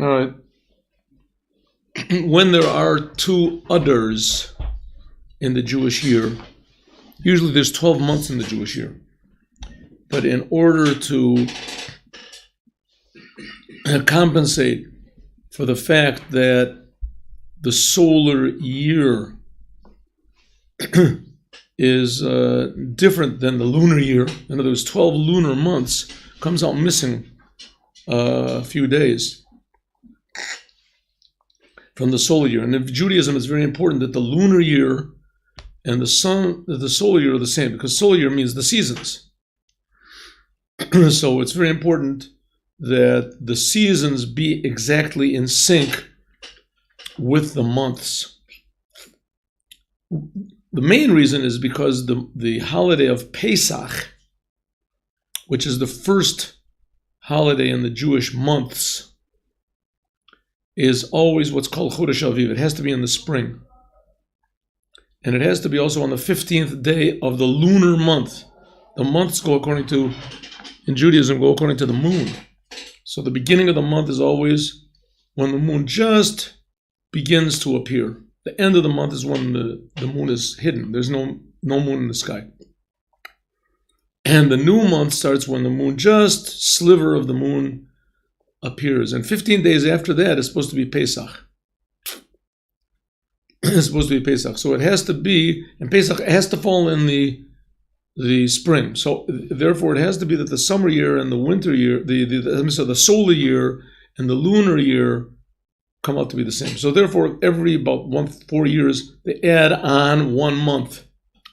All right. When there are 2 Adars in the Jewish year, usually there's 12 months in the Jewish year. But in order to compensate for the fact that the solar year is different than the lunar year, in other words, 12 lunar months, comes out missing a few days from the solar year. And in Judaism, it's very important that the lunar year and the solar year are the same, because solar year means the seasons. So it's very important that the seasons be exactly in sync with the months. The main reason is because the holiday of Pesach, which is the first holiday in the Jewish months, is always what's called Chodesh Aviv. It has to be in the spring. And it has to be also on the 15th day of the lunar month. The months go according to, in Judaism, go according to the moon. So the beginning of the month is always when the moon just begins to appear. The end of the month is when the moon is hidden. There's no moon in the sky. And the new month starts when the moon, just sliver of the moon, appears. And 15 days after that is supposed to be Pesach. It's supposed to be Pesach. So it has to be, and Pesach has to fall in the spring. So therefore it has to be that the summer year and the winter year, the solar year and the lunar year come out to be the same. So therefore every about 4 years they add on 1 month.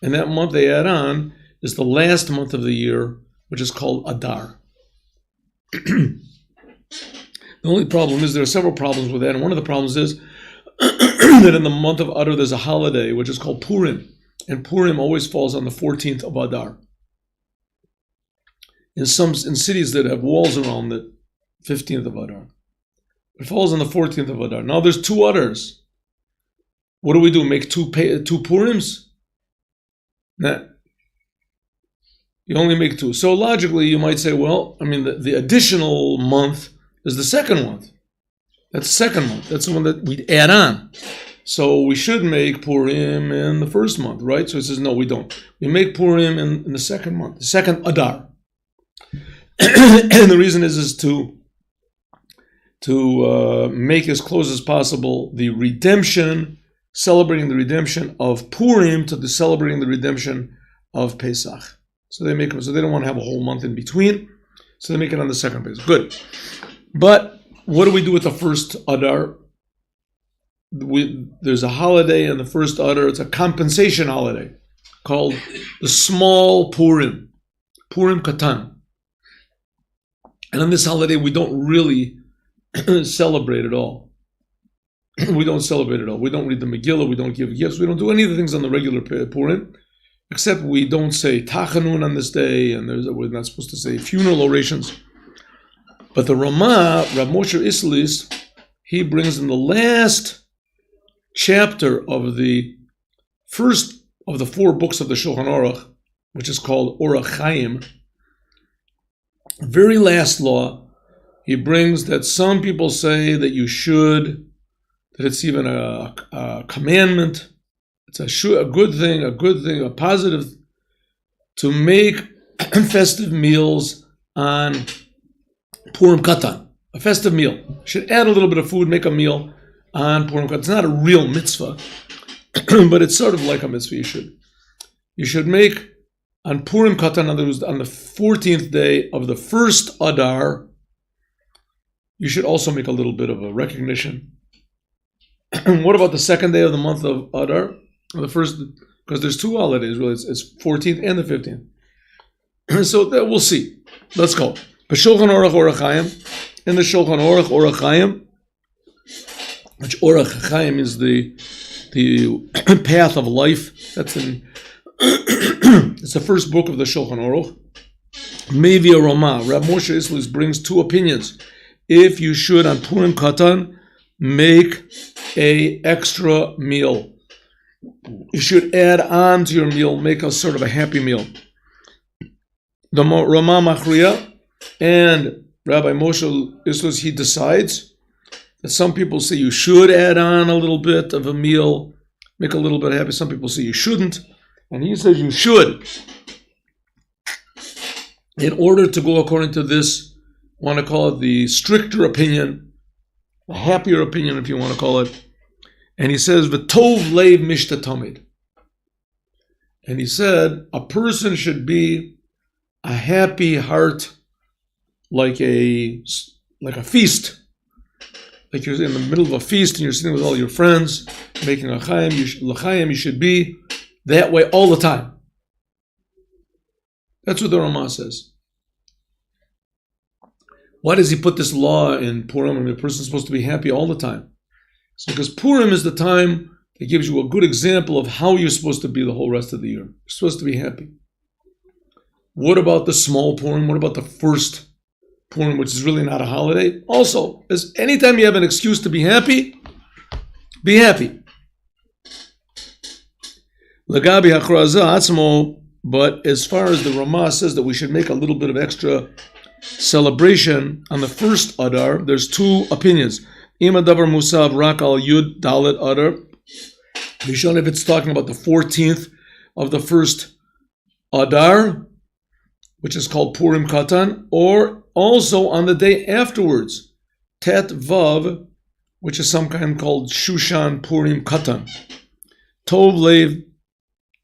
And that month they add on is the last month of the year, which is called Adar. The only problem is there are several problems with that, and one of the problems is that in the month of Adar there's a holiday which is called Purim, and Purim always falls on the 14th of Adar. In cities that have walls around the 15th of Adar, it falls on the 14th of Adar. Now there's 2 Adars. What do we do? Make 2 Purims? Nah. You only make 2. So logically you might say, well, I mean the additional month is the second month. That's the second month. That's the one that we add on. So we should make Purim in the first month, right? So he says, no, we don't. We make Purim in the second month, the second Adar. And the reason is to make as close as possible the redemption, celebrating the redemption of Purim to celebrating the redemption of Pesach. So they make it, so they don't want to have a whole month in between. So they make it on the second Pesach. Good. But what do we do with the first Adar? There's a holiday in the first Adar. It's a compensation holiday called the Small Purim, Purim Katan. And on this holiday, we don't really celebrate at all. We don't celebrate at all. We don't read the Megillah. We don't give gifts. We don't do any of the things on the regular Purim, except we don't say Tachanun on this day, and we're not supposed to say funeral orations. But the Ramah, Rav Moshe Isserles, he brings in the last chapter of the first of the 4 books of the Shulchan Aruch, which is called Orach Chaim, very last law, he brings that some people say that you should, that it's even a commandment, it's a good thing, a positive, to make festive meals on Purim Katan, a festive meal. You should add a little bit of food, make a meal on Purim Katan. It's not a real mitzvah, but it's sort of like a mitzvah. You should make on Purim Katan, on the 14th day of the first Adar, you should also make a little bit of a recognition. What about the second day of the month of Adar? The first, because there's 2 holidays, really. It's 14th and the 15th. So that we'll see. Let's go. B'Shulchan Aruch Orach Chaim, in the Shulchan Aruch Orach Chaim, which Orach Chaim is the path of life. That's it's the first book of the Shulchan Aruch. Mevi Ramah, Rav Moshe Isserles brings 2 opinions. If you should on Purim Katan make a extra meal, you should add on to your meal, make a sort of a happy meal. The Ramah Machriya and Rabbi Moshe Isserles, he decides Some people say you should add on a little bit of a meal, make a little bit happy. Some people say you shouldn't. And he says you should. In order to go according to this, I want to call it the stricter opinion, the happier opinion if you want to call it. And he says, V'tov leiv mishta tamid. And he said, a person should be a happy heart like a feast. Like you're in the middle of a feast and you're sitting with all your friends, making a l'chaim, you should be that way all the time. That's what the Ramah says. Why does he put this law in Purim? I mean, a person's supposed to be happy all the time. So because Purim is the time that gives you a good example of how you're supposed to be the whole rest of the year. You're supposed to be happy. What about the small Purim? What about the first Purim, which is really not a holiday? Also, as anytime you have an excuse to be happy, be happy. Lagabi hachraza atzmo, but as far as the Ramah says that we should make a little bit of extra celebration on the first Adar, there's two opinions. Ima davar musav rak al yud dalet Adar. Rishon, if it's talking about the 14th of the first Adar, which is called Purim Katan, or also on the day afterwards, Tet Vav, which is some kind called Shushan Purim Katan. Tov Leiv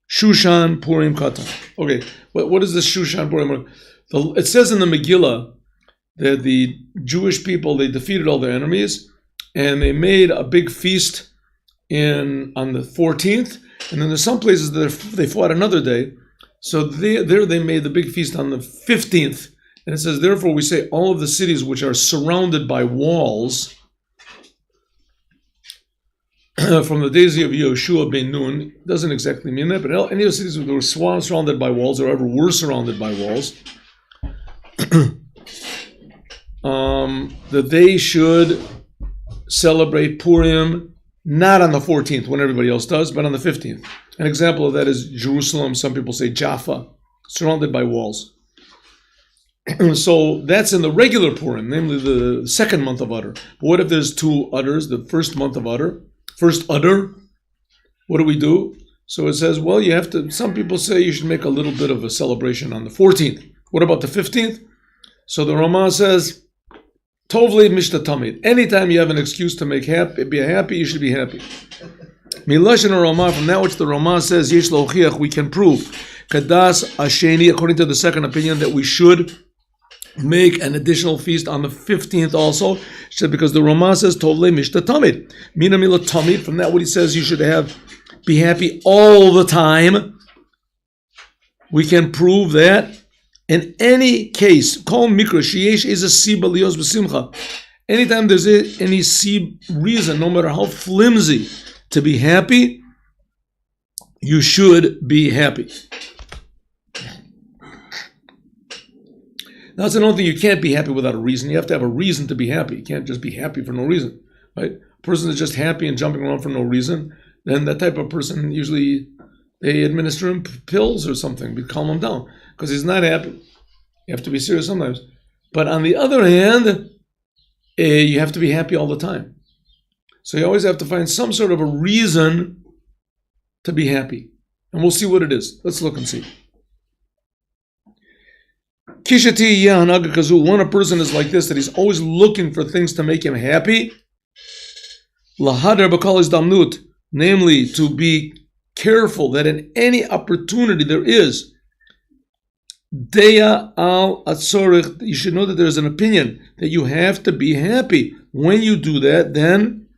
Shushan Purim Katan. Okay, what is this Shushan Purim? It says in the Megillah that the Jewish people, they defeated all their enemies, and they made a big feast on the 14th, and then there's some places that they fought another day, so they made the big feast on the 15th, and it says, therefore we say all of the cities which are surrounded by walls, from the days of Yehoshua ben Nun, doesn't exactly mean that, but any of the cities that were surrounded by walls, or ever were surrounded by walls, that they should celebrate Purim not on the 14th when everybody else does, but on the 15th. An example of that is Jerusalem. Some people say Jaffa, surrounded by walls. So that's in the regular Purim, namely the second month of Adar. But what if there's two Adars, the first month of Adar? First Adar, what do we do? So it says, well, you have to, some people say you should make a little bit of a celebration on the 14th. What about the 15th? So the Ramah says, Tov leiv mishta tamid. Anytime you have an excuse to be happy, you should be happy. Milashon Ramah, from that which the Ramah says, yesh lochiach, we can prove, kadas asheni, according to the second opinion, that we should make an additional feast on the 15th also, because the Ramah says, Tov leiv mishta tamid. Mina mila tamid, from that what he says, you should be happy all the time. We can prove that in any case, kol mikra sheyesh is a siba lios b'simcha. Anytime there's any reason, no matter how flimsy, to be happy, you should be happy. Now, that's another thing. You can't be happy without a reason. You have to have a reason to be happy. You can't just be happy for no reason, right? A person is just happy and jumping around for no reason, then that type of person, usually they administer him pills or something to calm him down, because he's not happy. You have to be serious sometimes. But on the other hand, you have to be happy all the time. So you always have to find some sort of a reason to be happy. And we'll see what it is. Let's look and see. Kishati yahanaga kazu. When a person is like this, that he's always looking for things to make him happy, lahadar b'kol damnut, namely to be careful that in any opportunity there is, deya al atzorich, you should know that there's an opinion that you have to be happy. When you do that, then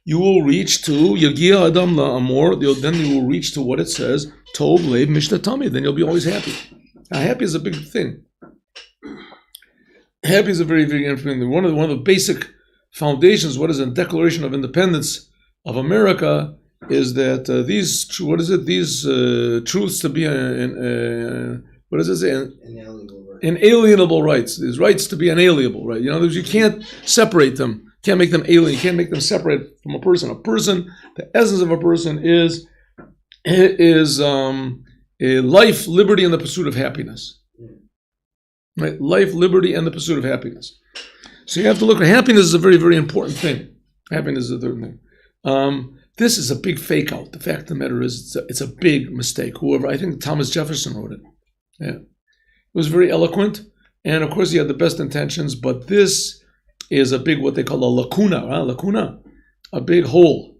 you will reach to yagia adam la'amor, then you will reach to what it says, tov leiv mishtatami, then you'll be always happy. Now, happy is a big thing. Happy is a very, very important thing. One of the basic foundations, what is a Declaration of Independence of America, is that these truths to be what does it say? Inalienable rights. These rights to be unalienable, right? You can't separate them. Can't make them alien. You can't make them separate from a person. A person, the essence of a person is a life, liberty, and the pursuit of happiness. Right? Life, liberty, and the pursuit of happiness. So you have to look at happiness is a very, very important thing. Happiness is the third thing. This is a big fake out. The fact of the matter is, it's a big mistake. I think Thomas Jefferson wrote it. Yeah. It was very eloquent, and of course he had the best intentions, but this is a big, what they call a lacuna, a big hole.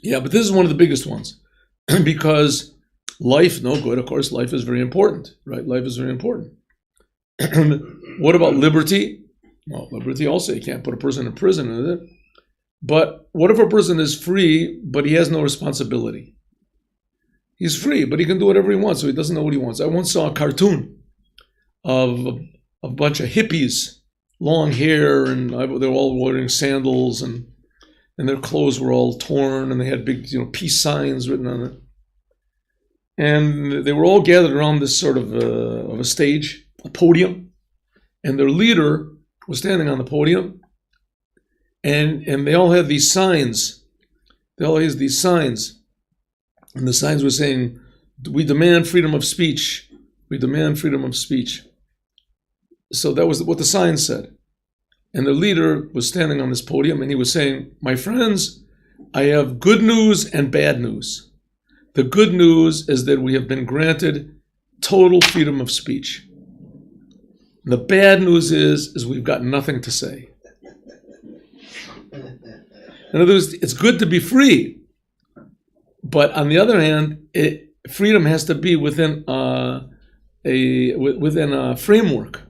Yeah, but this is one of the biggest ones, because life, no good, of course, life is very important, right? Life is very important. What about liberty? Well, liberty also, you can't put a person in prison, is it? But what if a person is free, but he has no responsibility? He's free, but he can do whatever he wants, so he doesn't know what he wants. I once saw a cartoon of a bunch of hippies, long hair, and they were all wearing sandals, and their clothes were all torn, and they had big, peace signs written on it. And they were all gathered around this sort of a stage, a podium, and their leader was standing on the podium, and they all had these signs. They all had these signs. And the signs were saying, "We demand freedom of speech. We demand freedom of speech." So that was what the sign said. And the leader was standing on this podium and he was saying, "My friends, I have good news and bad news. The good news is that we have been granted total freedom of speech. The bad news is we've got nothing to say." In other words, it's good to be free. But on the other hand, freedom has to be within a framework.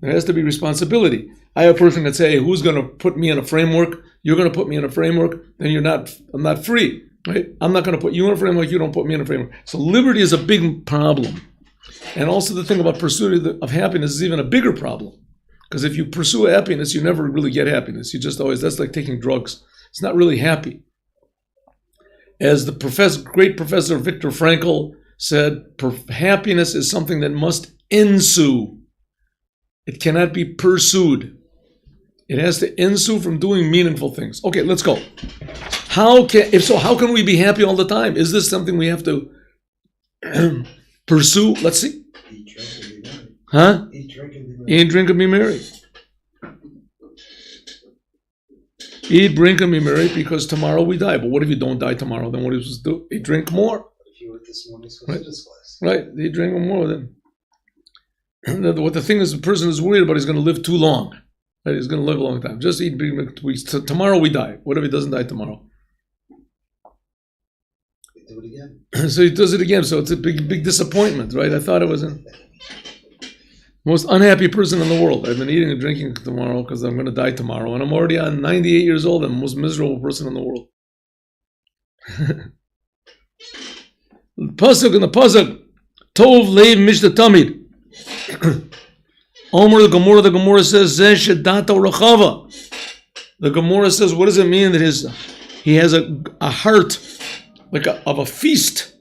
There has to be responsibility. I have a person that say, "Who's going to put me in a framework? You're going to put me in a framework, then I'm not free, right? I'm not going to put you in a framework, you don't put me in a framework." So liberty is a big problem. And also the thing about pursuit of happiness is even a bigger problem. Because if you pursue happiness, you never really get happiness. You just always, that's like taking drugs. It's not really happy. As the great professor Viktor Frankl said, happiness is something that must ensue. It cannot be pursued. It has to ensue from doing meaningful things. Okay, let's go. How can we be happy all the time? Is this something we have to pursue? Let's see. Eat, drink, and be merry. Huh? Eat, drink, and be merry. Eat, drink, and be merry. Eat, drink, and be merry, because tomorrow we die. But what if you don't die tomorrow? Then what are you supposed to do? Eat, drink more. What if you were this morning's Right. class? Right? Eat, drink more. Then what the thing is, the person is worried about, he's going to live too long. Right? He's going to live a long time. Just eat, drink, tomorrow we die. What if he doesn't die tomorrow? Do it again. So he does it again. So it's a big disappointment, right? I thought it was the most unhappy person in the world. I've been eating and drinking tomorrow because I'm going to die tomorrow. And I'm already on 98 years old. I'm the most miserable person in the world. Pasuk in the Pasuk. Tov leiv mishta tamid. Omer the Gemara says, Zeh shedato rachava. The Gemara says, what does it mean that he has a heart like of a feast,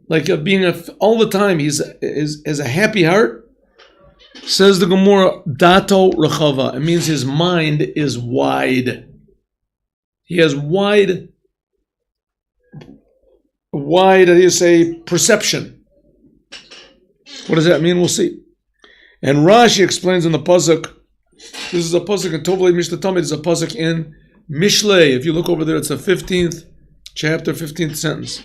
like of being all the time he's a happy heart? Says the Gemara, dato rachava. It means his mind is wide. He has wide, how do you say, perception. What does that mean? We'll see. And Rashi explains in the Pasuk, this is a Pasuk in Tovlei Mishnah Tamid, it's a Pasuk in Mishlei. If you look over there, it's the 15th chapter, 15th sentence.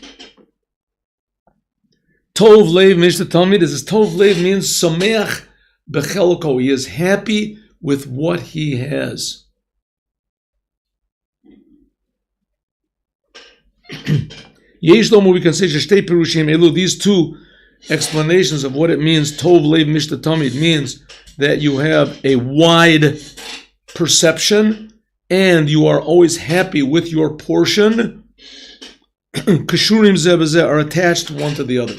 Tov Leiv Mishnah Tamid, Tov Leiv means Sameach Bechelko. He is happy with what he has. Yesh Lomo, we can say, Shtei Perushim Elu, these two explanations of what it means, Tov Leiv Mishnah Tamid, means that you have a wide perception and you are always happy with your portion. Kashurim zeh b'zeh, are attached one to the other.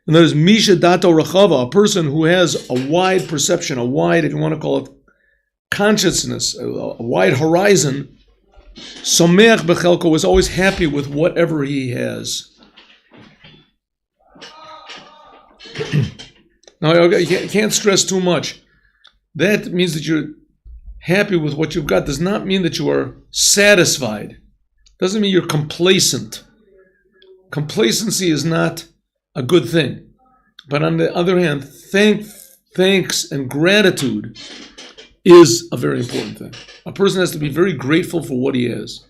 And there's Misha Dato Rachava, a person who has a wide perception, a wide, if you want to call it, consciousness, a wide horizon. Sameach Bechelko is always happy with whatever he has. Now, you can't stress too much. That means that you're happy with what you've got. Does not mean that you are satisfied. Doesn't mean you're complacent. Complacency is not a good thing. But on the other hand, thanks and gratitude is a very important thing. A person has to be very grateful for what he has.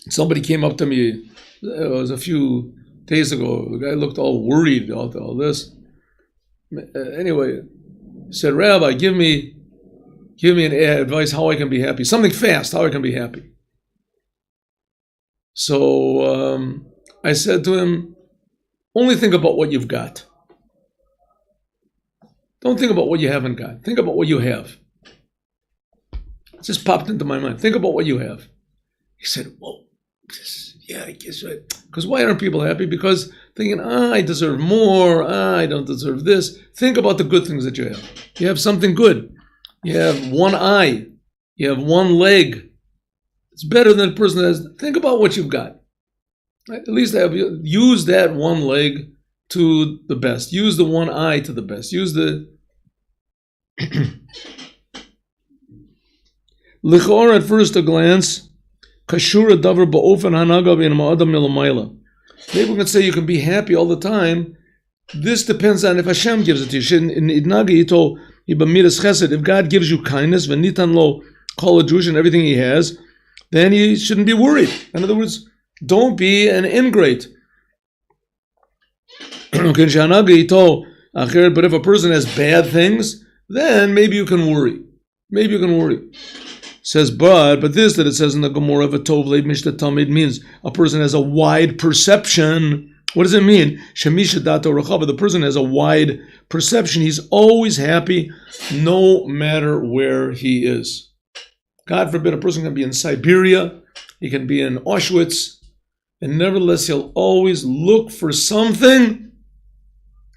Somebody came up to me, it was a few days ago, the guy looked all worried about all this. Anyway, he said, Rabbi, give me an advice how I can be happy. Something fast, how I can be happy. So I said to him, only think about what you've got. Don't think about what you haven't got. Think about what you have. It just popped into my mind. Think about what you have. He said, well, yeah, I guess right. Because why aren't people happy? Because thinking, I deserve more. I don't deserve this. Think about the good things that you have. You have something good. You have one eye. You have one leg. It's better than a person that has. Think about what you've got. At least use that one leg to the best. Use the one eye to the best. Use the L'chor at first a glance, kashura davar ba'ofen hanaga bin ma'adam milamayla. Maybe we can say you can be happy all the time. This depends on if Hashem gives it to you. If God gives you kindness, v'nitan lo kol Jewish and everything He has, then you shouldn't be worried. In other words, don't be an ingrate. But if a person has bad things, then maybe you can worry. Maybe you can worry. Says, but this that it says in the Gemara, V'tov leib mishta tamid, means a person has a wide perception. What does it mean? Shemisha dato rachava. The person has a wide perception. He's always happy, no matter where he is. God forbid a person can be in Siberia, he can be in Auschwitz, and nevertheless he'll always look for something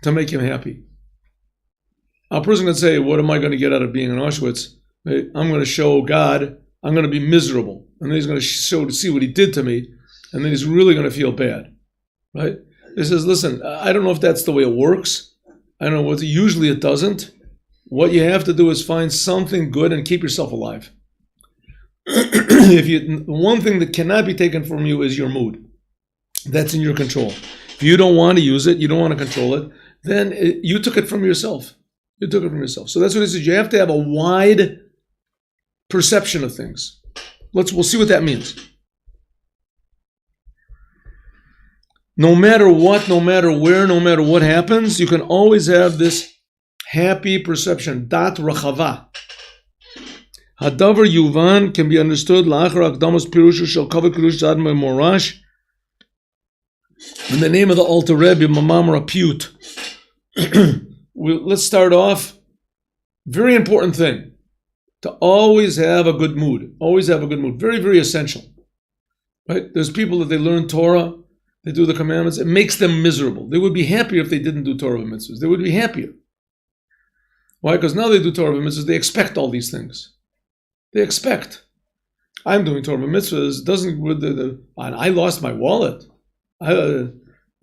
to make him happy. A person can say, what am I going to get out of being in Auschwitz? I'm going to show God I'm going to be miserable. And then he's going to see what he did to me, and then he's really going to feel bad. Right? He says, listen, I don't know if that's the way it works. I don't know what. Usually it doesn't. What you have to do is find something good and keep yourself alive. One thing that cannot be taken from you is your mood. That's in your control. If you don't want to use it, you don't want to control it, then you took it from yourself. You took it from yourself. So that's what it says. You have to have a wide perception of things. We'll see what that means. No matter what, no matter where, no matter what happens, you can always have this happy perception. Dat rachava. Hadavar yuvan can be understood. La'achar akdamas pirushu shel kavod kedush zad me'morash. In the name of the Alter Rebbe, Mamam Rapute. Let's start off. Very important thing. To always have a good mood. Always have a good mood. Very, very essential. Right? There's people that they learn Torah, they do the commandments, it makes them miserable. They would be happier if they didn't do Torah and mitzvahs. They would be happier. Why? Because now they do Torah and mitzvahs, they expect all these things. They expect. I'm doing Torah and mitzvahs, I lost my wallet. I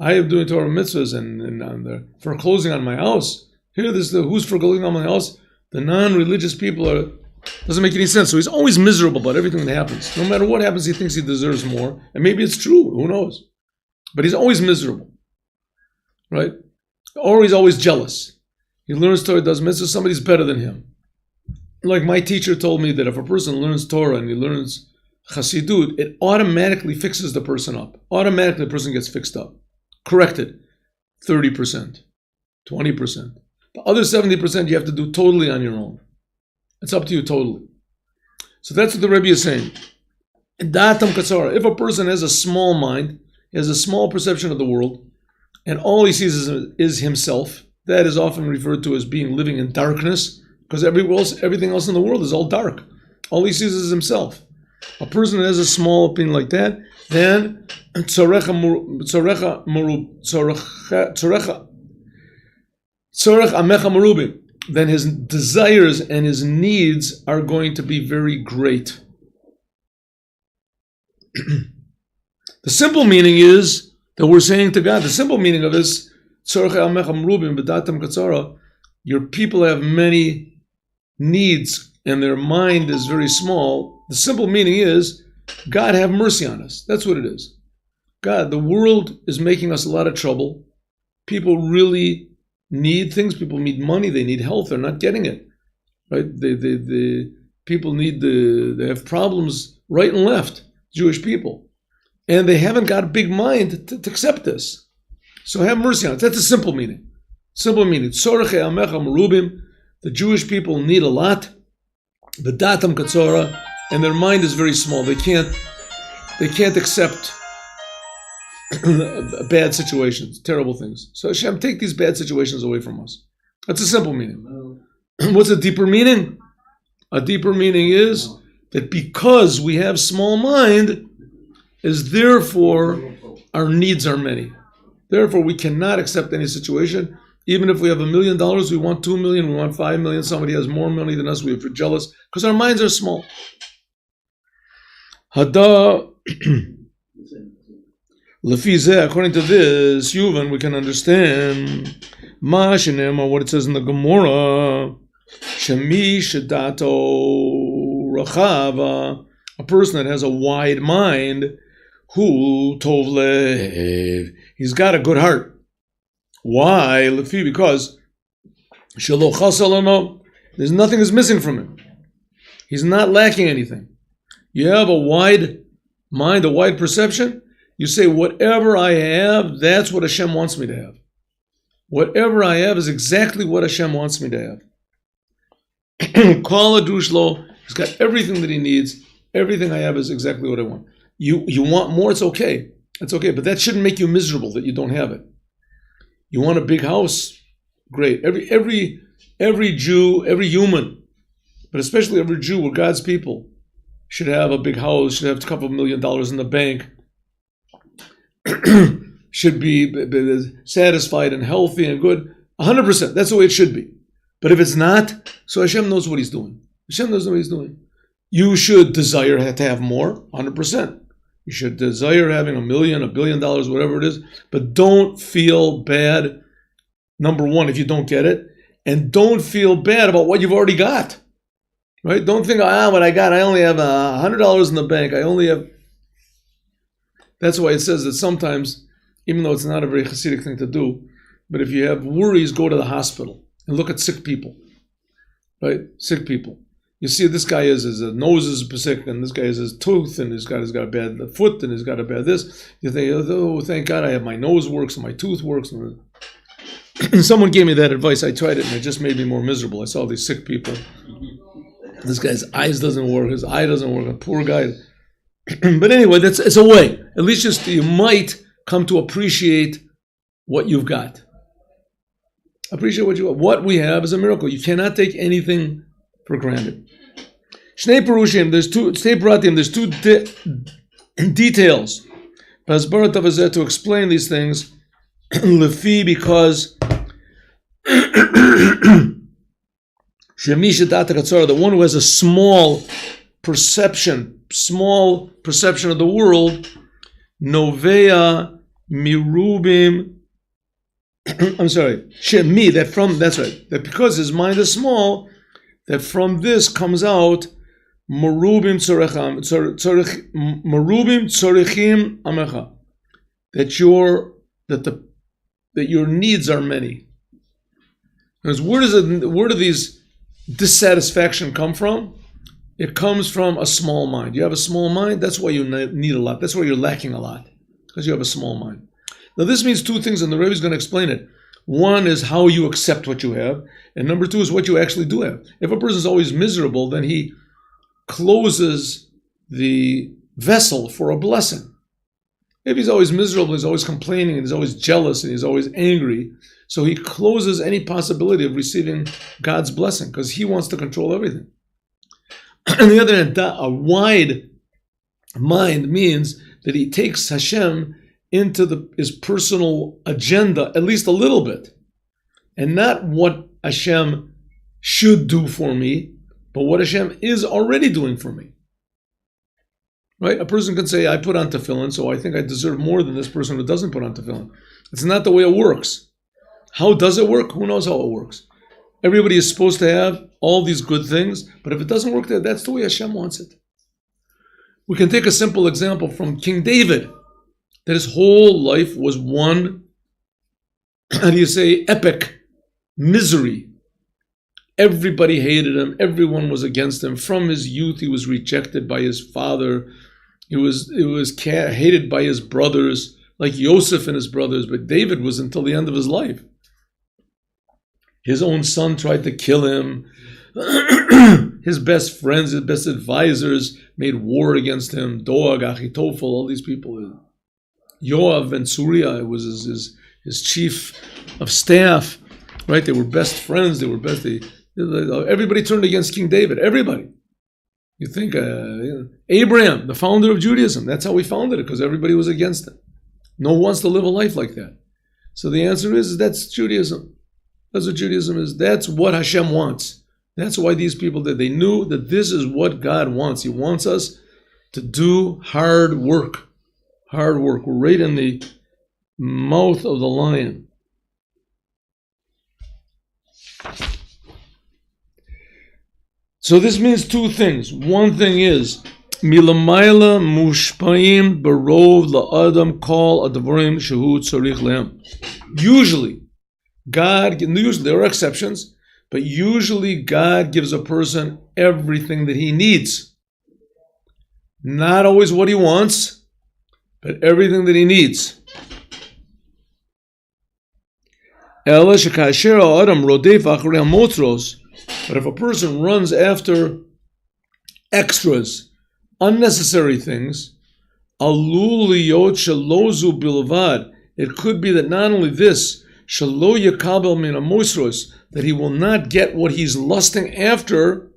am doing Torah and mitzvahs and they're foreclosing on my house. Here, who's foreclosing on my house? The non-religious people are. Doesn't make any sense. So he's always miserable about everything that happens. No matter what happens, he thinks he deserves more. And maybe it's true. Who knows? But he's always miserable. Right? Or he's always jealous. He learns Torah, does mitzvahs, somebody's better than him. Like my teacher told me that if a person learns Torah and he learns Chassidut, it automatically fixes the person up. Automatically the person gets fixed up. Corrected. 30%. 20%. The other 70% you have to do totally on your own. It's up to you totally. So that's what the Rebbe is saying. If a person has a small mind, he has a small perception of the world, and all he sees is himself, that is often referred to as living in darkness, because everything else in the world is all dark. All he sees is himself. A person that has a small opinion like that, then then his desires and his needs are going to be very great. The simple meaning is that we're saying to God, the simple meaning of this, your people have many needs and their mind is very small. The simple meaning is, God have mercy on us. That's what it is. God, the world is making us a lot of trouble. People really need things. People need money. They need health. They're not getting it. Right? The people they have problems right and left. Jewish people, and they haven't got a big mind to accept this. So have mercy on it. That's a simple meaning. Simple meaning. Tzorechei amecha merubim. The Jewish people need a lot. V'datam katzora, and their mind is very small. They can't accept bad situations, terrible things. So Hashem, take these bad situations away from us. That's a simple meaning. What's a deeper meaning? A deeper meaning is that because we have small mind, is therefore our needs are many. Therefore, we cannot accept any situation. Even if we have $1 million, we want 2 million, we want 5 million. Somebody has more money than us, we're jealous because our minds are small. Hada, Lefizeh, according to this, Yuvan, we can understand Ma shenema, what it says in the Gemara, Shemi shedato rachava, a person that has a wide mind, who tov lev, he's got a good heart. Why? Lefi, because shelo chasalano, there's nothing is missing from him. He's not lacking anything. You have a wide mind, a wide perception. You say, whatever I have, that's what Hashem wants me to have. Whatever I have is exactly what Hashem wants me to have. Kol adushlo, he's got everything that he needs. Everything I have is exactly what I want. You want more, it's okay. It's okay, but that shouldn't make you miserable that you don't have it. You want a big house? Great. Every Jew, every human, but especially every Jew, we're God's people, should have a big house, should have a couple of $1 million in the bank, should be satisfied and healthy and good. 100%. That's the way it should be. But if it's not, so Hashem knows what he's doing. Hashem knows what he's doing. You should desire to have more, 100%. You should desire having $1 million, $1 billion, whatever it is. But don't feel bad, number one, if you don't get it. And don't feel bad about what you've already got. Right? Don't think, what I got, I only have $100 in the bank. I only have... That's why it says that sometimes, even though it's not a very Chassidic thing to do, but if you have worries, go to the hospital and look at sick people. Right? Sick people. You see, this guy his nose is sick, and this guy has his tooth, and he's got a bad foot, and he's got a bad this. You think, oh, thank God I have my nose works and my tooth works. And someone gave me that advice. I tried it, and it just made me more miserable. I saw these sick people. This guy's eyes doesn't work, his eye doesn't work, a poor guy. But anyway, it's a way. At least just you might come to appreciate what you've got. Appreciate what you have. What we have is a miracle. You cannot take anything for granted. Shnei Perushim, there's two details. To explain these things, Lefi, because the one who has a small perception of the world, Novea Mirubim. I'm sorry, Shemi, that because his mind is small, that from this comes out Merubim Tzorechim Amecha, that your needs are many. Because where do these dissatisfaction come from? It comes from a small mind. You have a small mind, that's why you need a lot. That's why you're lacking a lot, because you have a small mind. Now this means two things, and the Rebbe is going to explain it. One is how you accept what you have, and number two is what you actually do have. If a person is always miserable, then he closes the vessel for a blessing. If he's always miserable, he's always complaining, and he's always jealous, and he's always angry, so he closes any possibility of receiving God's blessing, because he wants to control everything. On the other hand, a wide mind means that he takes Hashem into his personal agenda, at least a little bit, and not what Hashem should do for me, but what Hashem is already doing for me. Right? A person can say, I put on tefillin, so I think I deserve more than this person who doesn't put on tefillin. It's not the way it works. How does it work? Who knows how it works? Everybody is supposed to have all these good things, but if it doesn't work there, that's the way Hashem wants it. We can take a simple example from King David, that his whole life was one, how do you say, epic misery. Everybody hated him. Everyone was against him. From his youth, he was rejected by his father. He was hated by his brothers, like Yosef and his brothers. But David was until the end of his life. His own son tried to kill him. His best friends, his best advisors made war against him. Doeg, Achitophel, all these people. Yoav and Surya was his chief of staff. Right? They were best friends. They were best. Everybody turned against King David. Everybody. You think Abraham, the founder of Judaism, that's how we founded it, because everybody was against it. No one wants to live a life like that. So the answer is that's Judaism. That's what Judaism is. That's what Hashem wants. That's why these people did. They knew that this is what God wants. He wants us to do hard work. Hard work. We're right in the mouth of the lion. So this means two things. One thing is, Milamayla mushpaim barov la'adam kol advarim shehu tzarich lehem. Usually, there are exceptions, but usually God gives a person everything that he needs. Not always what he wants, but everything that he needs. Ela shekasher ha'adam rodef achrei hamotros. But if a person runs after extras, unnecessary things, alul liyot shalozu bilvad, it could be that not only this, shalo yakabel min hamosros, that he will not get what he's lusting after,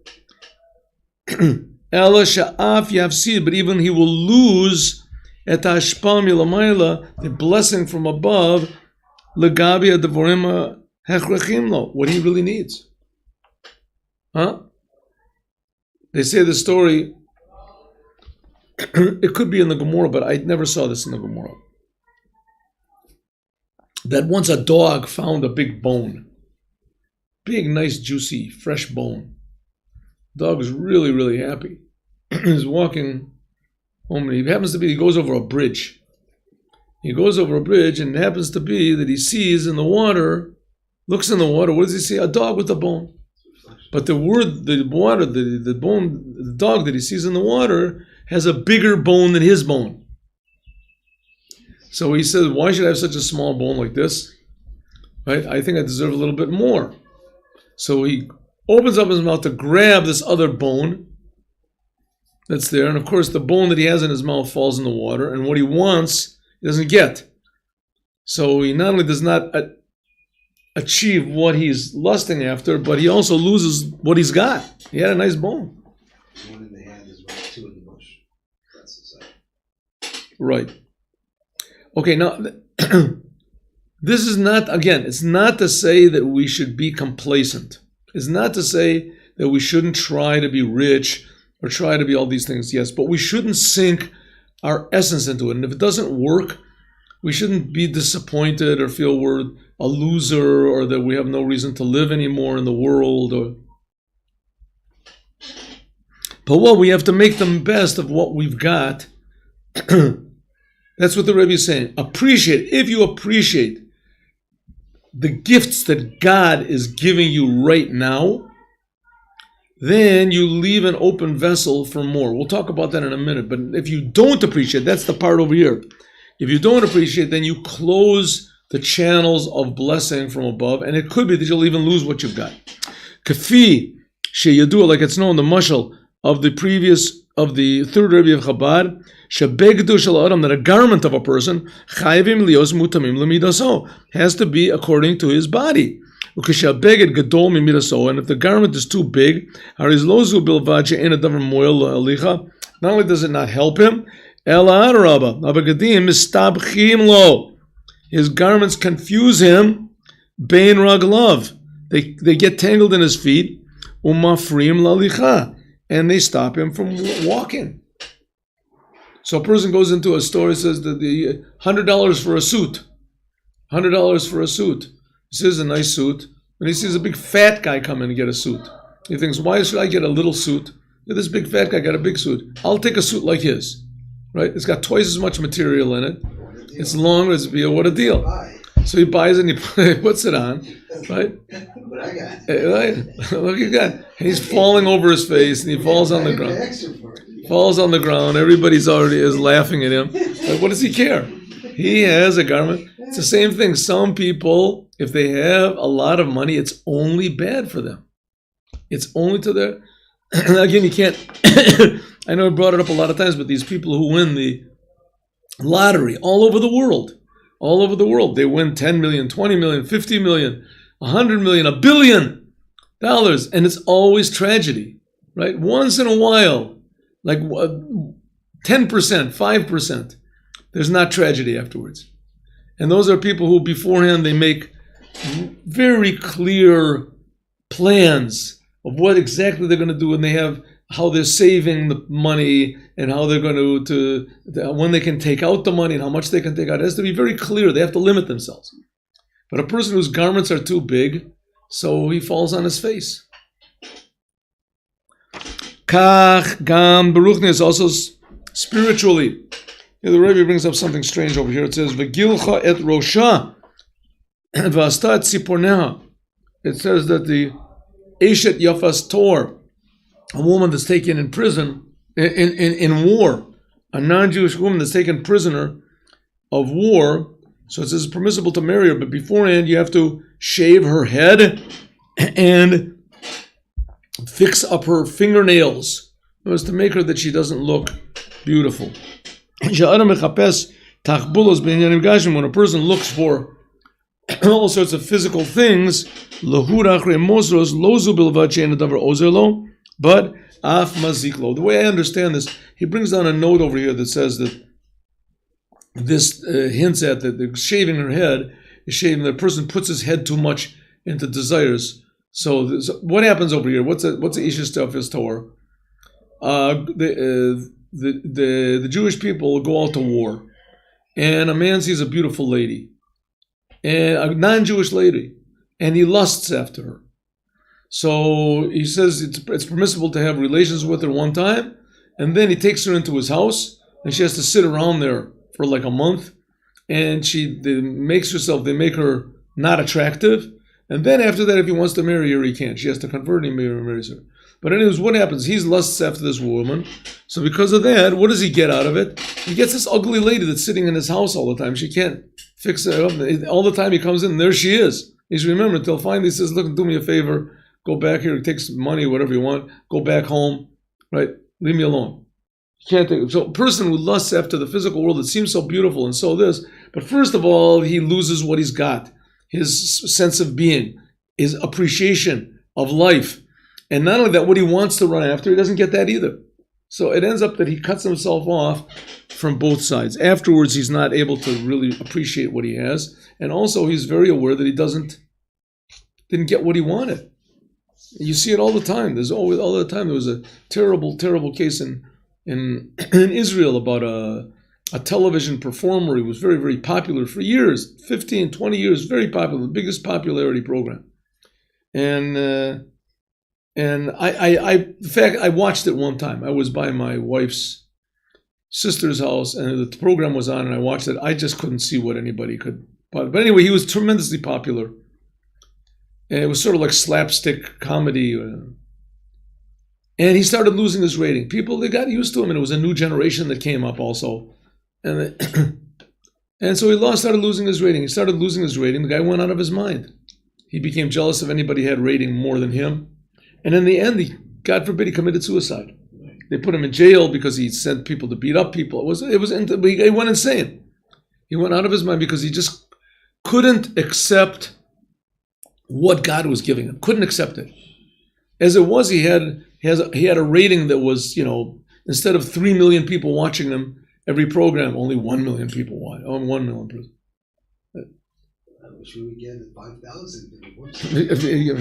ela sha'af yafsid, but even he will lose et hashpa milamayla, the blessing from above, legabi adavorim hechrachim lo, what he really needs. Huh? They say the story, it could be in the Gemara, but I never saw this in the Gemara. That once a dog found a big bone. Big, nice, juicy, fresh bone. The dog was really, really happy. He's walking home, and he goes over a bridge. He goes over a bridge, and it happens to be that he sees in the water, looks in the water, what does he see? A dog with a bone. But the dog that he sees in the water has a bigger bone than his bone. So he says, why should I have such a small bone like this? Right? I think I deserve a little bit more. So he opens up his mouth to grab this other bone that's there. And of course, the bone that he has in his mouth falls in the water. And what he wants, he doesn't get. So he not only does not achieve what he's lusting after, but he also loses what he's got. He had a nice bone. One in the hand is worth two in the bush. That's the side. Right. Okay, now, this is not, again, it's not to say that we should be complacent. It's not to say that we shouldn't try to be rich or try to be all these things, yes, but we shouldn't sink our essence into it. And if it doesn't work, we shouldn't be disappointed or feel we're a loser or that we have no reason to live anymore in the world. But we have to make the best of what we've got. That's what the Rebbe is saying. Appreciate. If you appreciate the gifts that God is giving you right now, then you leave an open vessel for more. We'll talk about that in a minute. But if you don't appreciate, that's the part over here. If you don't appreciate, then you close the channels of blessing from above, and it could be that you'll even lose what you've got. Kafi sheyadu, like it's known, the mashal of the third Rebbe of Chabad, shebegdu shel adam, that a garment of a person chayvim lios mutamim lemidaso, has to be according to his body. Ukeshabeged gadol mimidaso, and if the garment is too big, harizlozu bilvad she'en adavar moel alicha, not only does it not help him, ela adarabba abagadim mistabchim lo, his garments confuse him, bein raglav, they get tangled in his feet, umafrim lalicha, and they stop him from walking. So a person goes into a store, he says that the $100 for a suit. $100 for a suit. He says a nice suit, and he sees a big fat guy come in and get a suit. He thinks, why should I get a little suit? This big fat guy got a big suit. I'll take a suit like his. Right? It's got twice as much material in it. It's long as what a deal. So he buys it and he puts it on, right? What I got. Right? Look at that. And he's falling over his face and he falls on the ground. Falls on the ground. Everybody's already is laughing at him. But what does he care? He has a garment. It's the same thing. Some people, if they have a lot of money, it's only bad for them. It's only to their... Again, you can't... I know I brought it up a lot of times, but these people who win the lottery all over the world, they win 10 million, 20 million, 50 million, 100 million, $1 billion, and it's always tragedy, right? Once in a while, like 10%, 5%, there's not tragedy afterwards. And those are people who beforehand, they make very clear plans of what exactly they're going to do, and they have how they're saving the money and how they're going to when they can take out the money and how much they can take out. It has to be very clear. They have to limit themselves. But a person whose garments are too big, so he falls on his face. Kach gam beruchni is also spiritually. The Rebbe brings up something strange over here. It says v'gilcha et rosha v'asta et tziporneha. It says that the Eshet Yafas Tor, a woman that's taken in prison, in war, a non-Jewish woman that's taken prisoner of war, so it says it's permissible to marry her, but beforehand you have to shave her head and fix up her fingernails. It was to make her that she doesn't look beautiful. When a person looks for all sorts of physical things, but af maziklo. The way I understand this, he brings down a note over here that says that this hints at that the shaving her head is shaving. The person puts his head too much into desires. So what happens over here? What's the Isha stuff is Torah? The Jewish people go out to war, and a man sees a beautiful lady, and a non-Jewish lady, and he lusts after her. So he says it's permissible to have relations with her one time, and then he takes her into his house, and she has to sit around there for like a month, and they make her not attractive, and then after that, if he wants to marry her, he can't. She has to convert him and marries her. But anyways, what happens? He lusts after this woman. So because of that, what does he get out of it? He gets this ugly lady that's sitting in his house all the time. She can't fix it up. All the time he comes in, and there she is. He's remembered until finally he says, look, do me a favor. Go back here. Take some money, whatever you want. Go back home. Right? Leave me alone. You can't take it. So a person who lusts after the physical world, it seems so beautiful and so this. But first of all, he loses what he's got. His sense of being, his appreciation of life. And not only that, what he wants to run after, he doesn't get that either. So it ends up that he cuts himself off from both sides. Afterwards, he's not able to really appreciate what he has. And also, he's very aware that he didn't get what he wanted. You see it all the time. There was a terrible, terrible case in Israel about a television performer. He was very, very popular for years, 15, 20 years, very popular, the biggest popularity program. And in fact, I watched it one time. I was by my wife's sister's house, and the program was on, and I watched it. I just couldn't see what anybody could. But anyway, he was tremendously popular. And it was sort of like slapstick comedy. And he started losing his rating. People, they got used to him, and it was a new generation that came up also. And so he started losing his rating. He started losing his rating. The guy went out of his mind. He became jealous of anybody who had rating more than him. And in the end, God forbid, he committed suicide. They put him in jail because he sent people to beat up people. He went insane. He went out of his mind because he just couldn't accept what God was giving him. Couldn't accept it. As it was, he had a rating that was, instead of 3 million people watching him every program, only 1 million people watch. 1 million person. Should we get 5,000? If you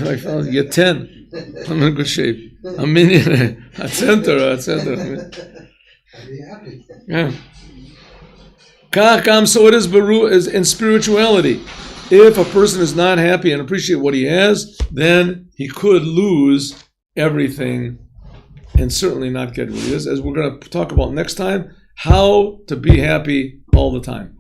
get 10, I'm in good shape. A million, a center. I'd be happy. Yeah. So it is in spirituality. If a person is not happy and appreciate what he has, then he could lose everything and certainly not get what he is. As we're going to talk about next time, how to be happy all the time.